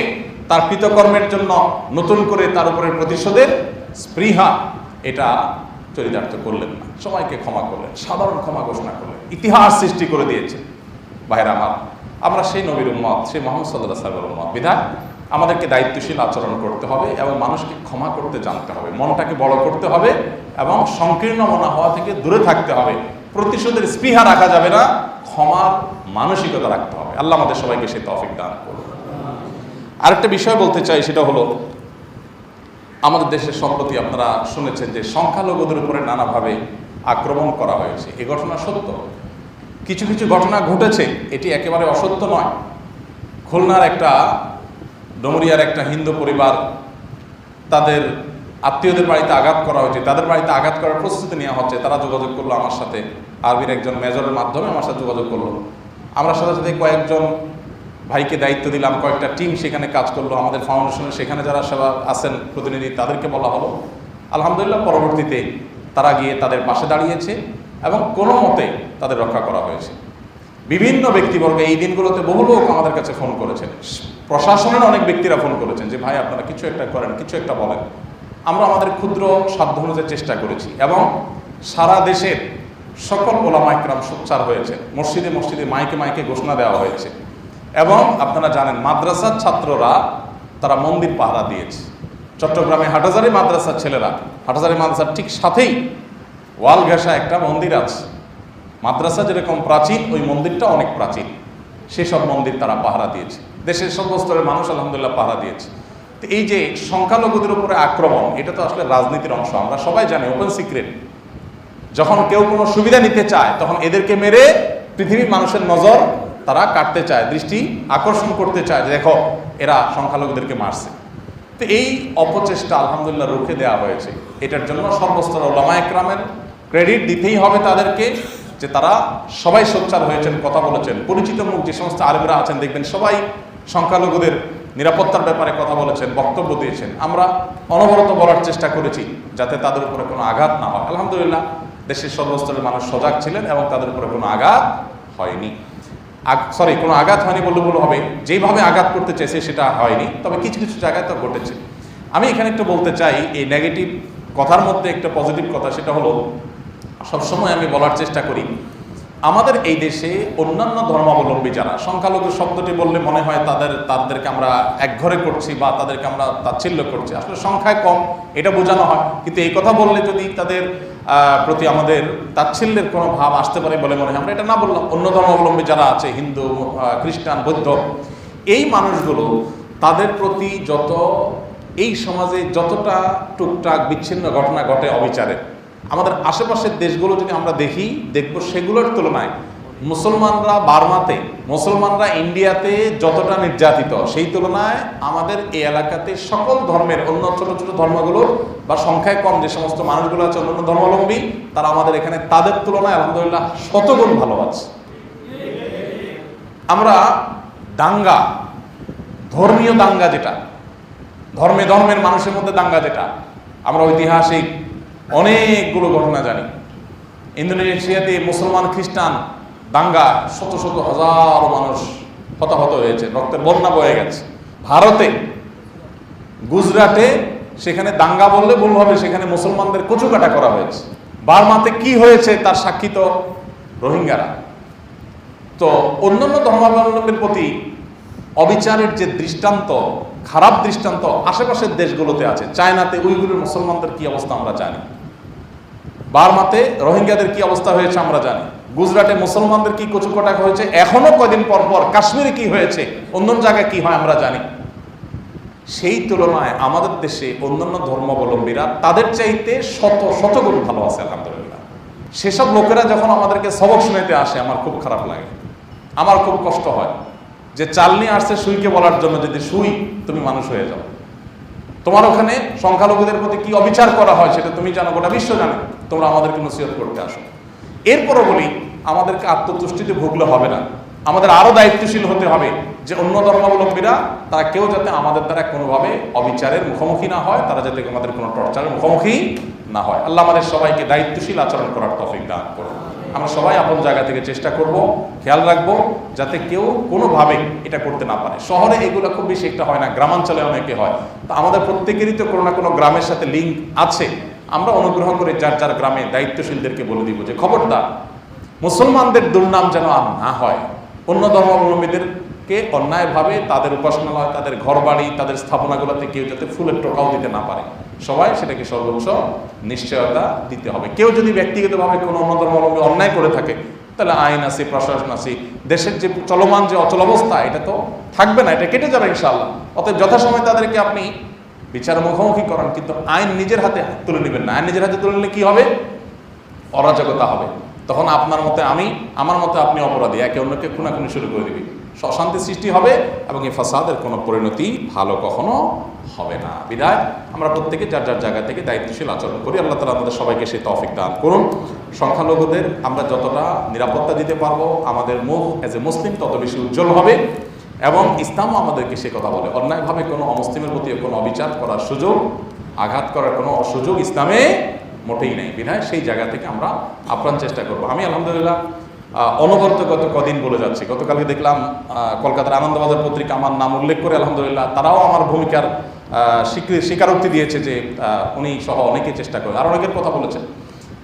তার কৃতকর্মের জন্য নতুন করে তার উপরে প্রতিশোধের স্পৃহা এটা চরিতার্থ করলেন না, সবাইকে ক্ষমা করলেন, সাধারণ ক্ষমা ঘোষণা করলেন, ইতিহাস সৃষ্টি করে দিয়েছে। ভাইরা আমার, আমরা সেই নবীর উম্মত, সেই মুহাম্মদ সাল্লাল্লাহু আলাইহি ওয়াসাল্লামের উম্মত, বিধায় আমাদেরকে দায়িত্বশীল আচরণ করতে হবে এবং মানুষকে ক্ষমা করতে জানতে হবে, মনটাকে বড় করতে হবে এবং সংকীর্ণ মনা হওয়া থেকে দূরে থাকতে হবে। প্রতিশোধের স্পৃহা রাখা যাবে না, ক্ষমার মানসিকতা রাখতে হবে। আল্লাহ আমাদের সবাইকে সেই তৌফিক দান করুন। আরেকটা বিষয় বলতে চাই, সেটা হলো আমাদের দেশের সম্প্রতি আপনারা শুনেছেন যে সংখ্যালঘুদের উপরে নানাভাবে আক্রমণ করা হয়েছে। এই ঘটনা সত্য, কিছু কিছু ঘটনা ঘটেছে, এটি একেবারে অসত্য নয়। খুলনার একটা ডমরিয়ার একটা হিন্দু পরিবার, তাদের আত্মীয়দের বাড়িতে আঘাত করা হয়েছে, তাদের বাড়িতে আঘাত করার প্রস্তুতি নেওয়া হচ্ছে। তারা যোগাযোগ করলো আমার সাথে, আরবির একজন মেজরের মাধ্যমে আমার সাথে যোগাযোগ করলো। আমরা সাথে সাথে কয়েকজন ভাইকে দায়িত্ব দিলাম, কয়েকটা টিম সেখানে কাজ করলো। আমাদের ফাউন্ডেশনের সেখানে যারা সেবা আছেন প্রতিনিধি, তাদেরকে বলা হলো। আলহামদুলিল্লাহ, পরবর্তীতে তারা গিয়ে তাদের পাশে দাঁড়িয়েছে এবং কোনো মতে তাদের রক্ষা করা হয়েছে। বিভিন্ন ব্যক্তিবর্গ এই দিনগুলোতে বহু লোক আমাদের কাছে ফোন করেছেন, প্রশাসনের অনেক ব্যক্তিরা ফোন করেছেন যে ভাই আপনারা কিছু একটা করেন, কিছু একটা বলেন। আমরা আমাদের ক্ষুদ্র সাধ্য অনুযায়ী চেষ্টা করেছি এবং সারা দেশের সকল ওলামা ইকরাম সোচ্চার হয়েছে। মসজিদে মসজিদে মাইকে মাইকে ঘোষণা দেওয়া হয়েছে এবং আপনারা জানেন মাদ্রাসার ছাত্ররা তারা মন্দির পাহারা দিয়েছে। চট্টগ্রামে হাটহাজারী মাদ্রাসার ছেলেরা, হাটহাজারী মাদ্রাসার ঠিক সাথেই ওয়াল ঘেঁষা একটা মন্দির আছে। মাদ্রাসা যেরকম প্রাচীন, ওই মন্দিরটা অনেক প্রাচীন। সেসব মন্দির তারা পাহারা দিয়েছে। দেশের সর্বস্তরের মানুষ আলহামদুলিল্লাহ পাহারা দিয়েছে। তো এই যে সংখ্যালঘুদের উপরে আক্রমণ, এটা তো আসলে রাজনীতির অংশ, আমরা সবাই জানি, ওপেন সিক্রেট। যখন কেউ কোনো সুবিধা নিতে চায় তখন এদেরকে মেরে পৃথিবীর মানুষের নজর তারা কাটতে চায়, দৃষ্টি আকর্ষণ করতে চায় যে দেখো এরা সংখ্যালঘুদেরকে মারছে। তো এই অপচেষ্টা আলহামদুলিল্লাহ রুখে দেওয়া হয়েছে। এটার জন্য সর্বস্তর ওলামা একরামের ক্রেডিট দিতেই হবে তাদেরকে, যে তারা সবাই সোচ্চার হয়েছেন, কথা বলেছেন। পরিচিত মুখ যে সমস্ত আলেমরা আছেন দেখবেন সবাই সংখ্যালঘুদের নিরাপত্তার ব্যাপারে কথা বলেছেন, বক্তব্য দিয়েছেন। আমরা অনবরত বলার চেষ্টা করেছি যাতে তাদের উপরে কোনো আঘাত না হয়। আলহামদুলিল্লাহ দেশের সর্বস্তরের মানুষ সজাগ ছিলেন এবং তাদের উপরে কোনো আঘাত হয়নি। কোনো আঘাত হয়নি বললে ভুল হবে, যেইভাবে আঘাত করতে চাইছে সেটা হয়নি, তবে কিছু কিছু জায়গায় তো ঘটেছে। আমি এখানে একটু বলতে চাই, এই নেগেটিভ কথার মধ্যে একটা পজিটিভ কথা, সেটা হলো সবসময় আমি বলার চেষ্টা করি আমাদের এই দেশে অন্যান্য ধর্মাবলম্বী যারা, সংখ্যালঘু শব্দটি বললে মনে হয় তাদেরকে আমরা একঘরে করছি বা তাদেরকে আমরা তাচ্ছিল্য করছি। আসলে সংখ্যায় কম এটা বোঝানো হয়, কিন্তু এই কথা বললে যদি তাদের প্রতি আমাদের তাচ্ছিল্যের কোনো ভাব আসতে পারে বলে মনে হয়, আমরা এটা না বললাম। অন্য ধর্মাবলম্বী যারা আছে, হিন্দু, খ্রিস্টান, বৌদ্ধ, এই মানুষগুলো তাদের প্রতি যত এই সমাজে যতটা টুকটাক বিচ্ছিন্ন ঘটনা ঘটে অবিচারে, আমাদের আশেপাশের দেশগুলো যদি আমরা দেখব সেগুলোর তুলনায় মুসলমানরা বার্মাতে, মুসলমানরা ইন্ডিয়াতে যতটা নির্যাতিত, সেই তুলনায় আমাদের এই এলাকাতে সকল ধর্মের অন্য ছোট ছোট ধর্মগুলোর বা সংখ্যায় কম যে সমস্ত মানুষগুলো আছে অন্যান্য ধর্মাবলম্বী, তারা আমাদের এখানে তাদের তুলনায় আলহামদুলিল্লাহ শতগুণ ভালো আছে। আমরা দাঙ্গা, ধর্মীয় দাঙ্গা, যেটা ধর্মের মানুষের মধ্যে দাঙ্গা, যেটা আমরা ঐতিহাসিক অনেকগুলো ঘটনা জানি। ইন্দোনেশিয়াতে মুসলমান খ্রিস্টান দাঙ্গা, শত শত হাজার মানুষ হতাহত হয়েছে, রক্তের বন্যা বয়ে গেছে। ভারতে গুজরাটে, সেখানে দাঙ্গা বললে ভুল হবে, সেখানে মুসলমানদের কচুকাটা করা হয়েছে। বার্মাতে কি হয়েছে তার সাক্ষী তো রোহিঙ্গারা। তো অন্যান্য ধর্মাবলম্বীর প্রতি অবিচারের যে দৃষ্টান্ত, খারাপ দৃষ্টান্ত আশেপাশের দেশগুলোতে আছে। চায়নাতে উইগুরের মুসলমানদের কি অবস্থা আমরা জানি, বার্মাতে রোহিঙ্গাদের কি অবস্থা হয়েছে আমরা জানি, গুজরাটে মুসলমানদের কি কচুকাটা হয়েছে, এখনো কদিন পর পর কাশ্মীরে কি হয়েছে, অন্য জায়গায় কি হয় আমরা জানি। সেই তুলনায় আমাদের দেশে অন্যান্য ধর্মাবলম্বীরা তাদের চাইতে শতগুণ ভালো আছে আলহামদুলিল্লাহ। সেসব লোকেরা যখন আমাদেরকে সবক শুনাইতে আসে আমার খুব খারাপ লাগে, আমার খুব কষ্ট হয় যে চাল নিয়ে আসছে সুইকে বলার জন্য, যদি সুই তুমি মানুষ হয়ে যাও। তোমার ওখানে সংখ্যালঘুদের প্রতি কি অবিচার করা হয় সেটা তুমি জানো, গোটা বিশ্ব জানে, তোমরা আমাদেরকে নসিহত করতে আসো। এরপরও বলি, আমাদেরকে আত্মতুষ্টিতে ভুগলে হবে না, আমাদের আরো দায়িত্বশীল হতে হবে যে অন্য ধর্মাবলম্বীরা তারা কেউ যাতে আমাদের দ্বারা কোনোভাবে অবিচারের মুখোমুখি না হয়, তারা যাতে আমাদের কোনো টর্চারের মুখোমুখি না হয়। আল্লাহ আমাদের সবাইকে দায়িত্বশীল আচরণ করার তৌফিক দান করুন। আমরা সবাই আপন জায়গা থেকে চেষ্টা করব, খেয়াল রাখবো যাতে কেউ কোনোভাবে এটা করতে না পারে। শহরে এগুলো খুব বেশি একটা হয় না, গ্রামাঞ্চলে অনেকে হয়। তো আমাদের প্রত্যেকেরই তো কোনো না কোনো গ্রামের সাথে লিঙ্ক আছে। আমরা অনুগ্রহ করে যার যার গ্রামে দায়িত্বশীলদেরকে বলে দিব যে খবরদার মুসলমানদের দুর্নাম যেন আর না হয়, অন্য ধর্মাবলম্বীদেরকে অন্যায়ভাবে তাদের উপাসনালয়, তাদের ঘরবাড়ি, তাদের স্থাপনাগুলোতে কেউ যাতে ফুলের টোকাও দিতে না পারে। সবাই সেটাকে সর্বোচ্চ নিশ্চয়তা দিতে হবে। কেউ যদি ব্যক্তিগতভাবে কোনো অন্য ধর্মাবলম্বী অন্যায় করে থাকে, তাহলে আইন আছে, প্রশাসন আছে, দেশের যে চলমান যে অচলাবস্থা এটা তো থাকবে না, এটা কেটে যাবে ইনশাআল্লাহ। অতএব যথাসময় তাদেরকে আপনি বিচার মুখোমুখি করান, কিন্তু আইন নিজের হাতে তুলে নেবেন না। আইন নিজের হাতে তুলে নিলে কি হবে? অরাজকতা হবে। তখন আপনার মতে আমি, আমার মতে আপনি অপরাধী, একে অন্যকে খুনাখুনি শুরু করে দিবি, অশান্তি সৃষ্টি হবে এবং এই ফাসাদের কোনো পরিণতি ভালো কখনো হবে না। বিধায় আমরা প্রত্যেকে যার যার জায়গা থেকে দায়িত্বশীল আচরণ করি। আল্লাহ তাআলা আমাদের সবাইকে সেই তৌফিক দান করুন। সংখ্যালঘুদের আমরা যতটা নিরাপত্তা দিতে পারবো, আমাদের মুখ এজ এ মুসলিম তত বেশি উজ্জ্বল হবে। এবং ইসলামও আমাদেরকে সে কথা বলে, অন্যায়ভাবে কোনো অমুসলিমের প্রতি কোনো অবিচার করার সুযোগ, আঘাত করার কোনো সুযোগ ইসলামে মোটেই নেই। বিধায় সেই জায়গা থেকে আমরা আপ্রাণ চেষ্টা করব। আমি আলহামদুলিল্লাহ অনবরত গত কদিন বলে যাচ্ছি, গতকালকে দেখলাম কলকাতার আনন্দবাজার পত্রিকা আমার নাম উল্লেখ করে আলহামদুলিল্লাহ তারাও আমার ভূমিকার স্বীকারোক্তি দিয়েছে যে উনি সহ অনেকে চেষ্টা করে, আর অনেকের কথা বলেছেন।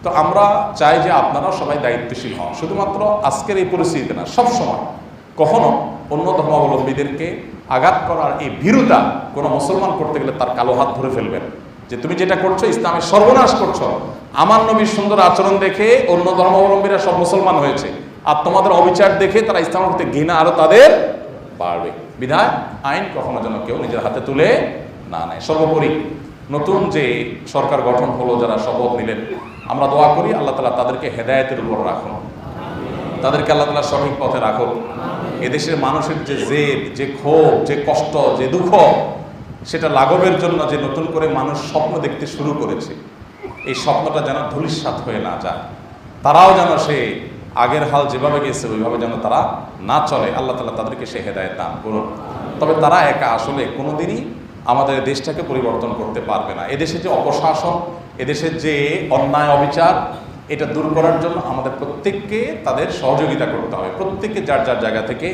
তো আমরা চাই যে আপনারাও সবাই দায়িত্বশীল হন, শুধুমাত্র আজকের এই পরিস্থিতিতে না, সবসময়। কখনো অন্য ধর্মাবলম্বীদেরকে আঘাত করার এই ভীরুতা কোনো মুসলমান করতে গেলে তার কালো হাত ধরে ফেলবেন, যে তুমি যেটা করছো ইসলামের সর্বনাশ করছো। আমার নবীর সুন্দর আচরণ দেখে অন্য ধর্মাবলম্বীরা সব মুসলমান হয়েছে, আর তোমাদের অবিচার দেখে তারা ইসলামের প্রতি ঘৃণা আরো তাদের বাড়বে। বিধায় আইন কখনো যেন কেউ নিজের হাতে তুলে না নেয়। সর্বোপরি নতুন যে সরকার গঠন হলো, যারা শপথ নিলেন, আমরা দোয়া করি আল্লাহ তাআলা তাদেরকে হেদায়েতের উপর রাখুন, তাদেরকে আল্লাহ তাআলা সঠিক পথে রাখুন। এদেশের মানুষের যে জেদ, যে ক্ষোভ, যে কষ্ট, যে দুঃখ, সেটা লাঘবের জন্য যে নতুন করে মানুষ স্বপ্ন দেখতে শুরু করেছে, এই স্বপ্নটা যেন ধূলিসাৎ হয়ে না যায়। তারাও যেন সে আগের হাল যেভাবে গেছে ওইভাবে যেন তারা না চলে। আল্লাহ তাআলা তাদেরকে সে হেদায়েত দান করুন। তবে তারা একা আসলে কোনোদিনই আমাদের দেশটাকে পরিবর্তন করতে পারবে না। এদেশে যে অপশাসন, এদেশের যে অন্যায় অবিচার, এটা দূর করার জন্য আমাদের প্রত্যেককে তাদের সহযোগিতা করতে হবে। প্রত্যেককে যার যার জায়গা থেকে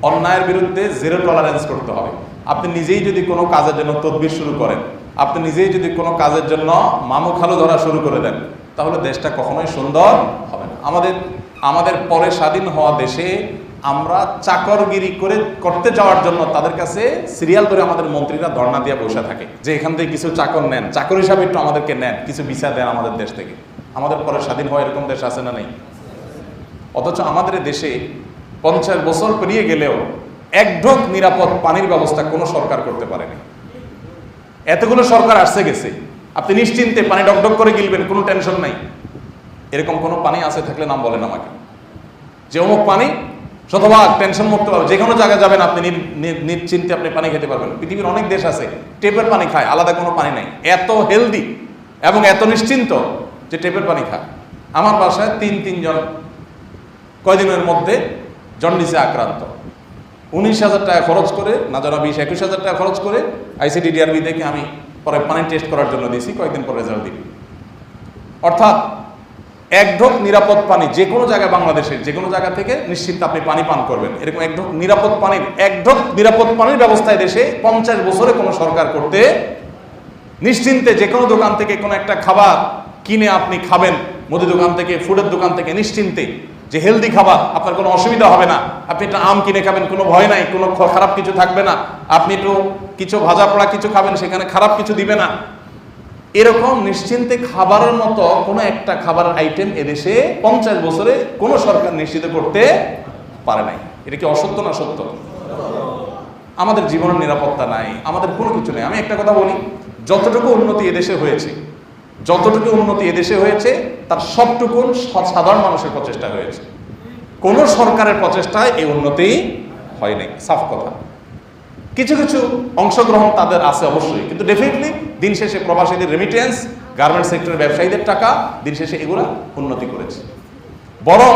অন্যায়ের বিরুদ্ধে জিরো টলারেন্স করতে হবে। আপনি নিজেই যদি কোনো কাজের জন্য তদবির শুরু করেন, আপনি নিজেই যদি কোনো কাজের জন্য মামু খালু ধরা শুরু করে দেন, তাহলে দেশটা কখনোই সুন্দর হবে না। আমাদের পরে স্বাধীন হওয়া দেশে আমরা চাকরগিরি করতে যাওয়ার জন্য তাদের কাছে সিরিয়াল ধরে আমাদের মন্ত্রীরা ধর্ণা দিয়ে বসে থাকে যে এখান থেকে কিছু চাকর নেন, চাকর হিসাবে একটু আমাদেরকে নেন, কিছু ভিসা দেন আমাদের দেশ থেকে। আমাদের পরে স্বাধীন হওয়া এরকম দেশ আছে না নেই? অথচ আমাদের দেশে 50 বছর পেরিয়ে গেলেও এক ঢোক নিরাপদ পানির ব্যবস্থা কোনো সরকার করতে পারেনি। এতগুলো সরকার আসছে গেছে, আপনি নিশ্চিন্তে পানি ডকডক করে গিলবেন, কোনো টেনশন নাই। এরকম কোনো পানি আছে থাকলে নাম বলেন আমাকে, যে অমুক পানি শতভাগ টেনশন মুক্ত পাবে, যে কোনো জায়গায় যাবেন আপনি নিশ্চিন্তে আপনি পানি খেতে পারবেন। পৃথিবীর অনেক দেশ আছে টেপের পানি খায়, আলাদা কোনো পানি নাই, এত হেলদি এবং এত নিশ্চিন্ত যে টেপের পানি খায়। আমার বাসায় তিনজন কয়দিনের মধ্যে জন্ডিসে আক্রান্ত, 19,000 টাকা খরচ করে, না জানা 20-21,000 টাকা খরচ করে ICDDRB থেকে আমি পরে পানি টেস্ট করার জন্য দিয়েছি, কয়েকদিন পরে রেজাল্ট দিই। অর্থাৎ এক ঢোক নিরাপদ পানি যে কোনো জায়গায়, বাংলাদেশের যে কোনো জায়গা থেকে নিশ্চিত আপনি পানি পান করবেন, এরকম এক ঢোক নিরাপদ পানির ব্যবস্থায় দেশে 50 বছরে কোনো সরকার করতে, নিশ্চিন্তে যে কোনো দোকান থেকে কোনো একটা খাবার কিনে আপনি খাবেন, মুদি দোকান থেকে, ফুডের দোকান থেকে, নিশ্চিন্তে যে হেলদি খাবার, আপনার কোনো অসুবিধা হবে না। আপনি একটা আম কিনে খাবেন, কোনো ভয় নাই, কোনো খারাপ কিছু থাকবে না। আপনি একটু কিছু ভাজা পোড়া কিছু খাবেন, সেখানে খারাপ কিছু দিবে না। এরকম নিশ্চিন্তে খাবারের মতো কোনো একটা খাবারের আইটেম এদেশে 50 বছরে কোনো সরকার নিশ্চিত করতে পারে নাই। এটা কি অসত্য না সত্য? আমাদের জীবনের নিরাপত্তা নাই, আমাদের কোনো কিছু নেই। আমি একটা কথা বলি, যতটুকু উন্নতি এদেশে হয়েছে তার সবটুকুন সাধারণ মানুষের প্রচেষ্টা হয়েছে। কোন সরকারের প্রচেষ্টায় এই উন্নতি হয় নাই, সাফ কথা। কিছু কিছু অংশগ্রহণ তাদের আছে অবশ্যই, কিন্তু ডেফিনেটলি দিন শেষে প্রবাসীদের রেমিটেন্স, গার্মেন্ট সেক্টরের ব্যবসায়ীদের টাকা দিন শেষে এগুলা উন্নতি করেছে। বরং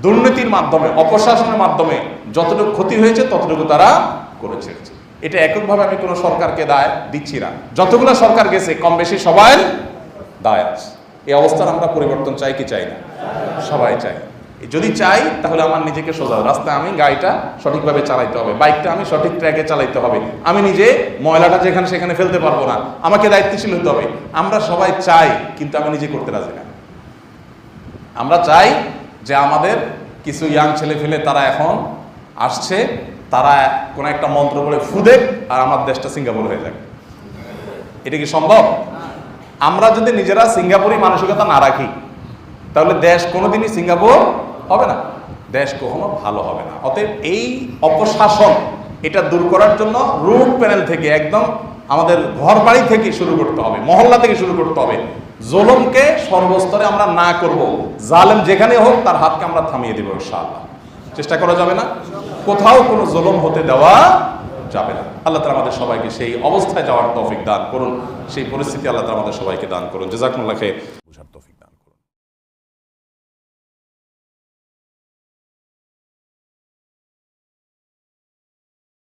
দুর্নীতির মাধ্যমে, অপশাসনের মাধ্যমে যতটুকু ক্ষতি হয়েছে ততটুকু তারা করেছে। এটা এককভাবে আমি কোনো সরকারকে দায় দিচ্ছি না, যতগুলো সরকার গেছে কম বেশি সবাই দায় আছে। এই অবস্থার আমরা পরিবর্তন চাই কি চাই না? সবাই চাই। যদি চাই তাহলে আমার নিজেকে সোজা রাস্তায় আমি গাড়িটা সঠিকভাবে চালাইতে হবে, বাইকটা আমি সঠিক ট্র্যাকে চালাইতে হবে, আমি নিজে ময়লাটা যেখানে সেখানে ফেলতে পারবো না, আমাকে দায়িত্বশীল হতে হবে। আমরা সবাই চাই, কিন্তু আমি নিজে করতে রাজি না। আমরা চাই যে আমাদের কিছু ইয়াং ছেলে ফেলে তারা এখন আসছে, তারা কোনো একটা মন্ত্র বলে ফুদেক আর আমার দেশটা সিঙ্গাপুর হয়ে যাক। এটা কি সম্ভব? আমরা যদি নিজেরা সিঙ্গাপুরি মানসিকতা না রাখি তাহলে দেশ কোনোদিনই সিঙ্গাপুর হবে না, দেশ কখনো ভালো হবে না। অতএব এই অপশাসন এটা দূর করার জন্য রুট প্যানেল থেকে, একদম আমাদের ঘর বাড়ি থেকে শুরু করতে হবে, মহল্লা থেকে শুরু করতে হবে। জুলুমকে সর্বস্তরে আমরা না করব, জালেম যেখানে হোক তার হাতকে আমরা থামিয়ে দেব ইনশাআল্লাহ। চেষ্টা করা যাবে না, কোথাও কোনো জুলুম হতে দেওয়া যাবে না। আল্লাহ তাআলা আমাদের সবাইকে সেই অবস্থায় যাওয়ার তৌফিক দান করুন, সেই পরিস্থিতি আল্লাহ তাআলা আমাদের সবাইকে দান করুন। জাযাকুমুল্লাহ খাইর।